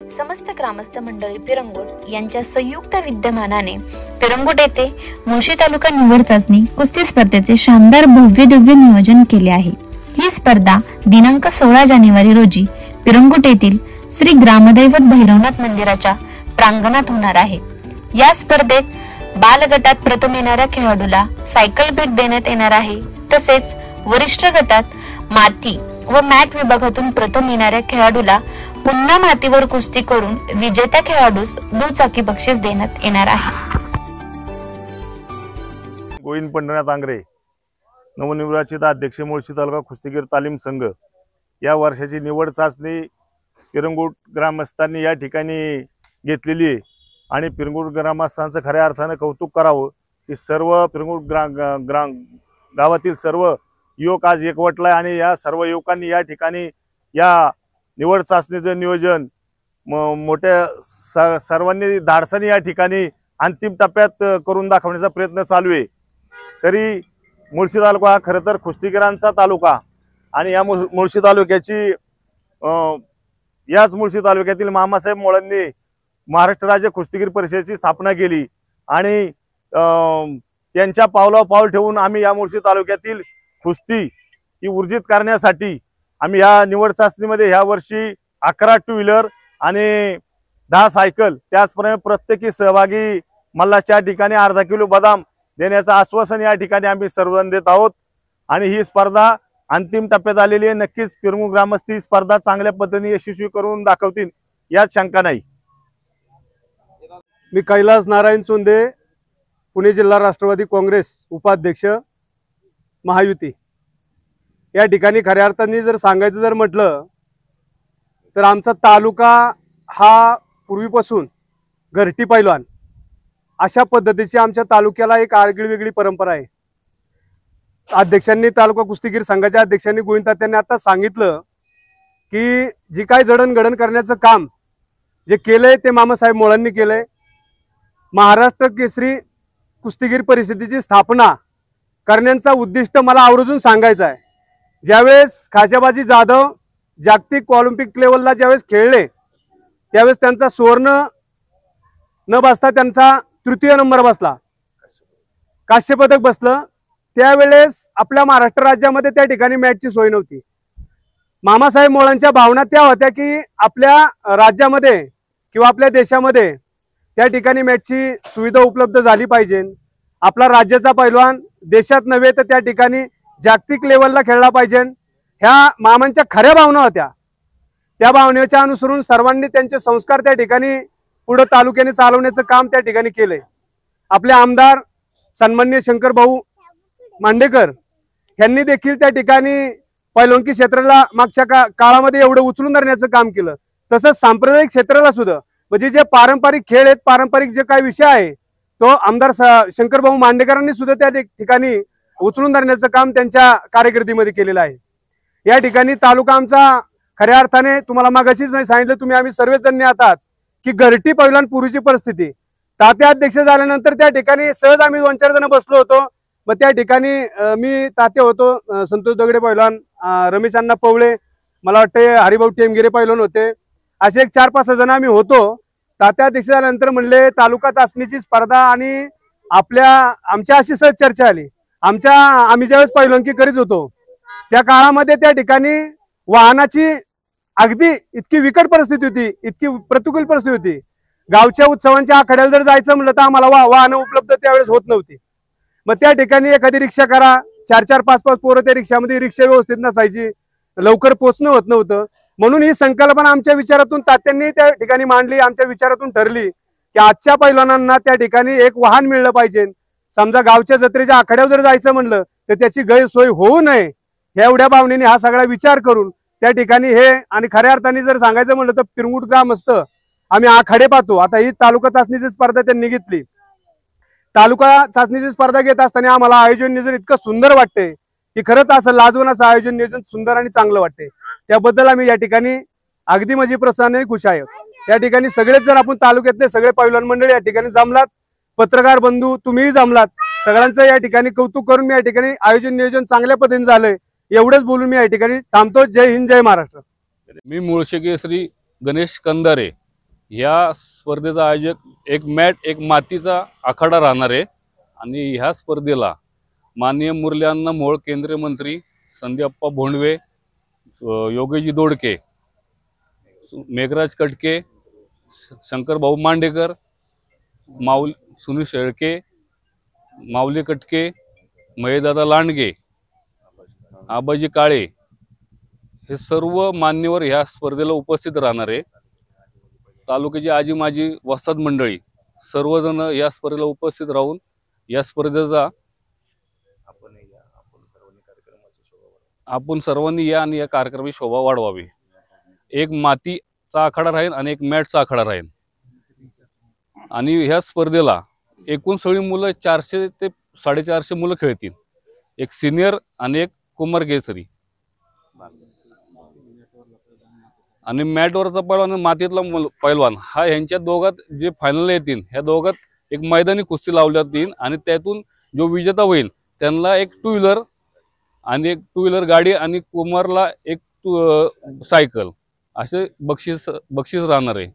समस्त ग्रामस्थ मंडळी पिरंगुट यांच्या संयुक्त विद्यमानाने पिरंगुट येथे मुळशी तालुका निवड चाचणी कुस्ती स्पर्धेचे शानदार भव्य दिव्य नियोजन केले आहे। ही स्पर्धा दिनांक 16 जानेवारी रोजी पिरंगुट येथील श्री ग्रामदैवत भैरवनाथ मंदिराच्या प्रांगणात होणार आहे। या स्पर्धेत बाल गटात प्रथम येणाऱ्या खेळाडूला सायकल भेट देण्यात येणार आहे। तसेच वरिष्ठ गटात माती व मॅट विभागातून प्रथम येणाऱ्या खेळाडूला पुन्हा मातीवर कुस्ती करून विजेत्या खेळाडूस दुचाकी बक्षीस देण्यात येणार आहे। गोविंद पंढरीनाथ आंग्रे, नवनिर्वाचित अध्यक्ष मुळशी तालुका कुस्तीगीर तालीम संघ, या वर्षाची निवड चाचणी पिरंगुट ग्रामस्थांनी या ठिकाणी घेतलेली आहे आणि पिरंगुट ग्रामस्थांचं खऱ्या अर्थाने कौतुक करावं की सर्व पिरंगुट गावातील सर्व युवक आज एकवटलाय आणि या सर्व युवकांनी या ठिकाणी या निवड चाचणीचं नियोजन मोठ्या सर्वांनी धाडसाने या ठिकाणी अंतिम टप्प्यात करून दाखवण्याचा प्रयत्न चालू आहे। तरी मुळशी तालुका हा खरं तर कुस्तीगीरांचा तालुका आणि या मुळशी तालुक्याची याच मुळशी तालुक्यातील मामासाहेब मोळांनी महाराष्ट्र राज्य कुस्तीगीर परिषदेची स्थापना केली आणि त्यांच्या पावलावर पाऊल ठेवून आम्ही या मुळशी तालुक्यातील कुस्ती ही ऊर्जित करण्यासाठी आम्ही या निवड चाचणीमध्ये ह्या वर्षी 11 टू व्हीलर आणि 10 सायकल त्याचप्रमाणे प्रत्येकी सहभागी मल्लाच्या ठिकाणी अर्धा किलो बदाम देण्याचं आश्वासन या ठिकाणी आम्ही सर्वजण देत आहोत आणि ही स्पर्धा अंतिम टप्प्यात आलेली आहे। नक्कीच पिरंगुट ग्रामस्थ ही स्पर्धा चांगल्या पद्धतीने यशस्वी करून दाखवतील यात शंका नाही। मी कैलास नारायण चोंदे, पुणे जिल्हा राष्ट्रवादी काँग्रेस उपाध्यक्ष महायुती। या ठिकाणी खऱ्या अर्थाने जर सांगायचं जर म्हटलं तर आमचा तालुका हा पूर्वीपासून घरटी पैलवान अशा पद्धतीची आमच्या तालुक्याला एक आगळीवेगळी परंपरा आहे। अध्यक्षांनी तालुका कुस्तीगीर संघाच्या अध्यक्षांनी गोविंद तात्यांनी आता सांगितलं की जी काय जडणघडण करण्याचं काम जे केलंय ते मामासाहेब मोळांनी केलंय। महाराष्ट्र केसरी कुस्तीगीर परिषदेची स्थापना करण्याचा उद्दिष्ट मला आवर्जून सांगायचं आहे। ज्यावेळेस खाशाबाजी जाधव जागतिक ऑलिम्पिक लेवलला ज्यावेळेस खेळले त्यावेळेस त्यांचा सुवर्ण न बसता त्यांचा तृतीय नंबर बसला, कांस्य पदक बसलं। त्यावेळेस आपल्या महाराष्ट्र राज्यामध्ये त्या ठिकाणी मॅचची सोय नव्हती। मामासाहेब मोळांच्या भावना त्या होत्या की आपल्या राज्यामध्ये किंवा आपल्या देशामध्ये त्या ठिकाणी मॅचची सुविधा उपलब्ध झाली पाहिजे। आपला राज्याचा पैलवान देशात नव्हे तर त्या ठिकाणी जागतिक लेवलला खेळला पाहिजे, ह्या मामांच्या खऱ्या भावना होत्या। त्या भावनेच्या अनुसरून सर्वांनी त्यांचे संस्कार त्या ठिकाणी पुढे तालुक्याने चालवण्याचं काम त्या ठिकाणी केलंय। आपले आमदार सन्माननीय शंकर भाऊ मांडेकर यांनी देखील त्या ठिकाणी पैलवानकी क्षेत्राला मागच्या काळामध्ये एवढं उचलून धरण्याचं काम केलं। तसंच सांप्रदायिक क्षेत्राला सुद्धा म्हणजे जे पारंपरिक खेळ आहेत, पारंपरिक जे काही विषय आहे तो आमदार शंकर भाऊ मांडेकरांनी सुद्धा त्या ठिकाणी उचलून धरण्याचं काम त्यांच्या कारकिर्दीमध्ये केलेलं आहे। या ठिकाणी तालुका आमचा खऱ्या अर्थाने तुम्हाला मागाशीच नाही सांगितलं, तुम्ही आम्ही सर्वच जण आहात की घरटी पैलवान पूर्वीची परिस्थिती तात्या अध्यक्ष झाल्यानंतर त्या ठिकाणी सहज आम्ही 2-4 जण बसलो होतो। मग त्या ठिकाणी मी तात्या होतो, संतोष दगडे पैलवान, रमेश अण्णा पवळे, मला वाटते हरिभाऊ टेमगिरे पैलवान होते, असे एक 4-5 जण आम्ही होतो। तात्या अध्यक्ष झाल्यानंतर म्हणले तालुका चाचणीची स्पर्धा आणि आमच्या अशी सहज चर्चा आली। आम्ही ज्यावेळेस पैलवानकी करीत होतो त्या काळामध्ये त्या ठिकाणी वाहनाची अगदी इतकी विकट परिस्थिती होती, इतकी प्रतिकूल परिस्थिती होती। गावच्या उत्सवांच्या आखाड्याला जर जायचं म्हणलं तर आम्हाला वाहनं उपलब्ध त्यावेळेस होत नव्हती। मग त्या ठिकाणी एखादी रिक्षा करा, 4-4, 5-5 पोरं त्या रिक्षामध्ये, रिक्षा व्यवस्थित नसायची, लवकर पोचणं होत नव्हतं। म्हणून ही संकल्पना आमच्या विचारातून तात्यांनी त्या ठिकाणी मांडली, आमच्या विचारातून ठरली की आजच्या पैलवानांना त्या ठिकाणी एक वाहन मिळलं पाहिजे। समजा गावच्या जत्रेच्या आखाड्यावर जर जायचं म्हणलं तर त्याची गैरसोय होऊ नये, एवढ्या भावनेने हा सगळा विचार करून त्या ठिकाणी हे आणि खऱ्या अर्थाने जर सांगायचं म्हणलं तर पिरंगुट ग्रामस्थ आम्ही आखाडे पाहतो। आता ही तालुका चाचणीची स्पर्धा त्यांनी घेतली। तालुका चाचणीची स्पर्धा घेत असताना आम्हाला आयोजन नियोजन इतकं सुंदर वाटते की खरंच असं लाजवण्याचं आयोजन नियोजन सुंदर आणि चांगलं वाटते। त्याबद्दल आम्ही या ठिकाणी अगदी माझी प्रसन्न खुश आहे। या ठिकाणी सगळेच जर आपण तालुक्यातले सगळे पैलवान मंडळी या ठिकाणी जमलात, पत्रकार बंधू तुम्हीही जमलात, सगळ्यांचं या ठिकाणी कौतुक करून मी या ठिकाणी आयोजन नियोजन चांगल्या पद्धतीने झालंय एवढंच बोलून मी या ठिकाणी थांबतो। जय हिंद, जय महाराष्ट्र। मी मुळशी केसरी गणेश कंदारे ह्या स्पर्धेचा आयोजक एक मॅट एक मातीचा आखाडा राहणार आहे आणि ह्या स्पर्धेला माननीय मुरली मोहोळ केंद्रीय मंत्री, संदीप्पा भोंडवे, योगेशजी दोडके, मेघराज कटके, शंकरभाऊ मांडेकर, सुनील शेळके, माऊली कटके, महेशदादा लांडगे, आबाजी काळे हे सर्व मान्यवर ह्या स्पर्धेला उपस्थित राहणार आहे. तालुक्याची आजी माजी वस्ताद मंडळी सर्वजण या स्पर्धेला उपस्थित राहून या स्पर्धेचा आपण सर्वांनी या आणि या कार्यक्रमाची शोभा वाढवावी. एक मातीचा आखाडा राहील आणि एक मॅटचा आखाडा राहील आणि ह्या स्पर्धेला एकूण सगळी मुलं 400 ते 450 मुलं खेळतील. एक सिनियर आणि एक कुमार केसरी आणि मॅटवरचा पैलवान आणि मातीतला पैलवान हा ह्यांच्या दोघात जे फायनल येतील ह्या दोघात एक मैदानी कुस्ती लावली जातील आणि त्यातून जो विजेता होईल त्यांना एक 2 व्हीलर आणि एक 2 व्हीलर गाडी आणि कुमारला एक सायकल असे बक्षीस राहणार आहे.